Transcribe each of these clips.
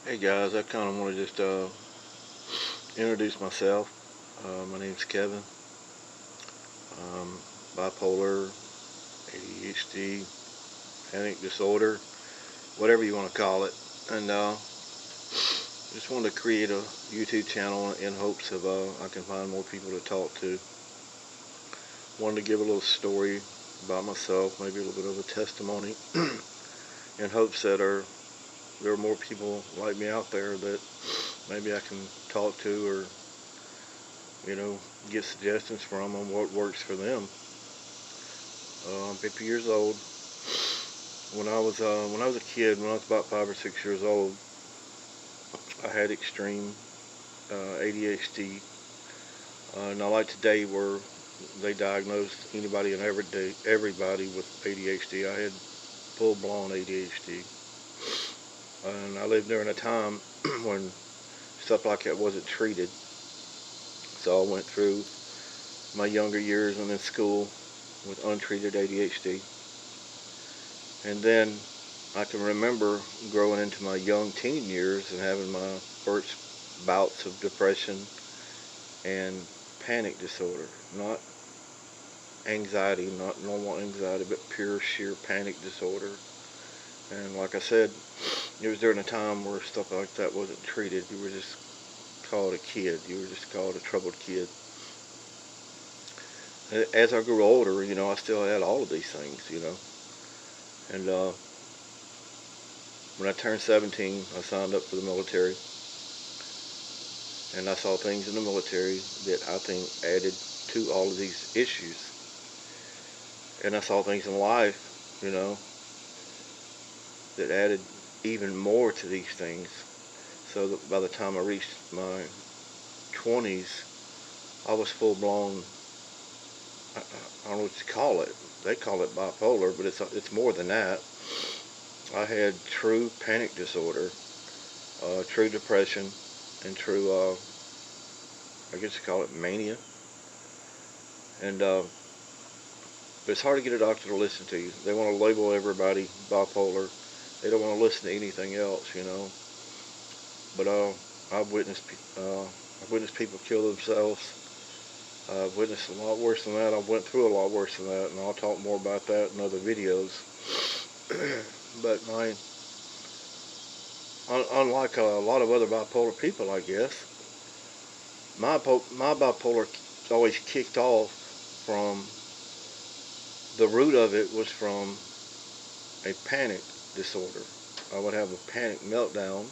Hey guys, I kind of want to just introduce myself. My name's Kevin. Bipolar, ADHD, panic disorder, whatever you want to call it. And just wanted to create a YouTube channel in hopes of I can find more people to talk to. Wanted to give a little story about myself, maybe a little bit of a testimony, in hopes that there are more people like me out there that maybe I can talk to or get suggestions from on what works for them. I'm 50 years old. When I was a kid, when I was about 5 or 6 years old, I had extreme ADHD. Not like today, where they diagnosed anybody and everybody with ADHD. I had full-blown ADHD, and I lived during a time when stuff like that wasn't treated. So I went through my younger years and in school with untreated ADHD. And then I can remember growing into my young teen years and having my first bouts of depression and panic disorder. Not anxiety, not normal anxiety, but pure sheer panic disorder. And like I said, it was during a time where stuff like that wasn't treated. You were just called a kid. You were just called a troubled kid. As I grew older, I still had all of these things. And when I turned 17, I signed up for the military. And I saw things in the military that I think added to all of these issues. And I saw things in life, that added even more to these things. So that by the time I reached my 20s, I was full-blown, I don't know what you call it. They call it bipolar, but it's more than that. I had true panic disorder, true depression, and true, I guess you call it mania. And but it's hard to get a doctor to listen to you. They want to label everybody bipolar. They don't want to listen to anything else, But I've witnessed people kill themselves. I've witnessed a lot worse than that. I went through a lot worse than that, and I'll talk more about that in other videos. But unlike a lot of other bipolar people, I guess, my bipolar always kicked off from, the root of it was from a panic disorder. I would have a panic meltdown,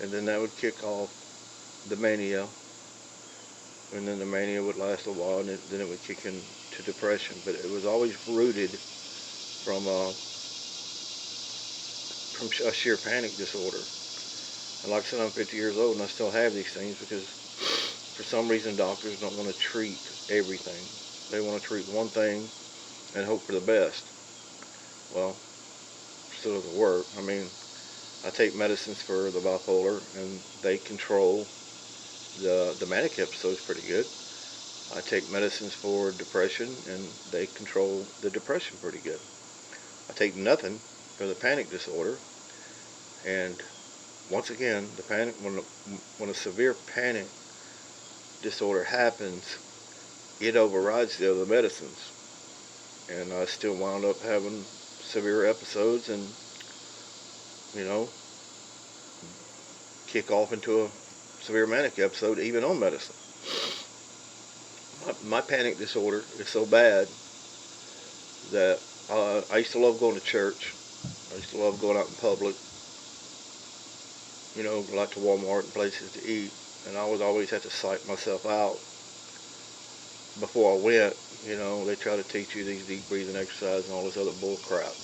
and then that would kick off the mania, and then the mania would last a while, and then it would kick into depression. But it was always rooted from a sheer panic disorder. And like I said, I'm 50 years old, and I still have these things because for some reason doctors don't want to treat everything. They want to treat one thing and hope for the best. Well, still doesn't work. I mean, I take medicines for the bipolar, and they control the manic episodes pretty good. I take medicines for depression, and they control the depression pretty good. I take nothing for the panic disorder, and once again, the panic when a severe panic disorder happens, it overrides the other medicines, and I still wound up having severe episodes, and kick off into a severe manic episode even on medicine. My panic disorder is so bad that I used to love going to church. I used to love going out in public, go out to Walmart and places to eat, and I would always have to psych myself out before I went. They try to teach you these deep breathing exercises and all this other bull crap,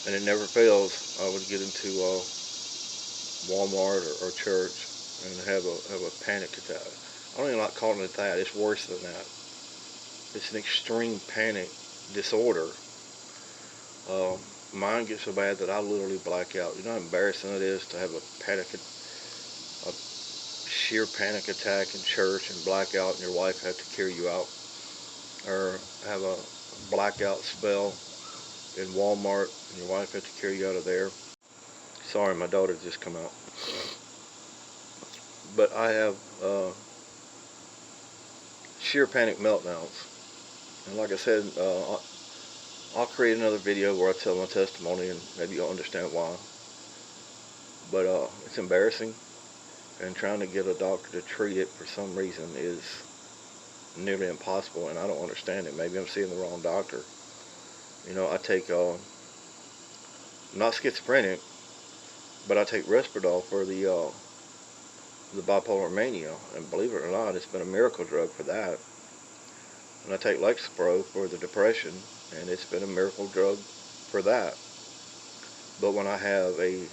and it never fails. I would get into Walmart or church and have a panic attack. I don't even like calling it that. It's worse than that. It's an extreme panic disorder. Mine gets so bad that I literally black out. You know how embarrassing it is to have a sheer panic attack in church and black out, and your wife have to carry you out, or have a blackout spell in Walmart and your wife have to carry you out of there. Sorry, my daughter just come out. But I have sheer panic meltdowns. And like I said, I'll create another video where I tell my testimony, and maybe you'll understand why. But it's embarrassing, and trying to get a doctor to treat it for some reason is nearly impossible, and I don't understand it. Maybe I'm seeing the wrong doctor. You know, I take, I'm not schizophrenic, but I take Risperdal for the bipolar mania, and believe it or not, it's been a miracle drug for that. And I take Lexapro for the depression, and it's been a miracle drug for that. But when I have a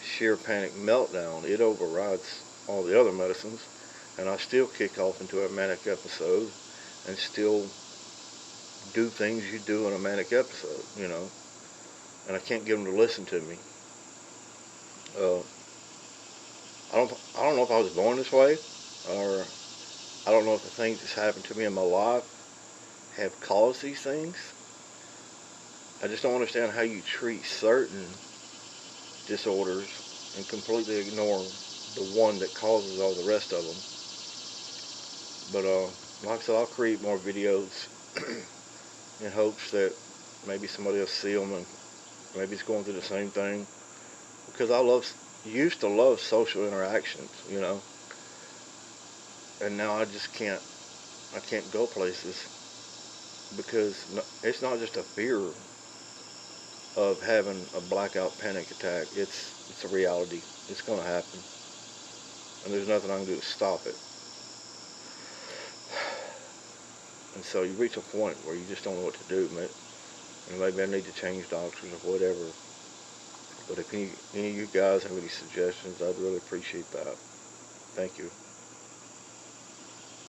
sheer panic meltdown, it overrides all the other medicines, and I still kick off into a manic episode and still do things you do in a manic episode, you know. And I can't get them to listen to me. I don't know if I was born this way, or I don't know if the things that's happened to me in my life have caused these things. I just don't understand how you treat certain disorders and completely ignore the one that causes all the rest of them. But like I said, I'll create more videos in hopes that maybe somebody will see them and maybe it's going through the same thing. Because I used to love social interactions, you know, and now I just can't go places because it's not just a fear of having a blackout panic attack. It's a reality. It's going to happen, and there's nothing I can do to stop it. And so you reach a point where you just don't know what to do, man. And maybe I need to change doctors or whatever. But if any of you guys have any suggestions, I'd really appreciate that. Thank you.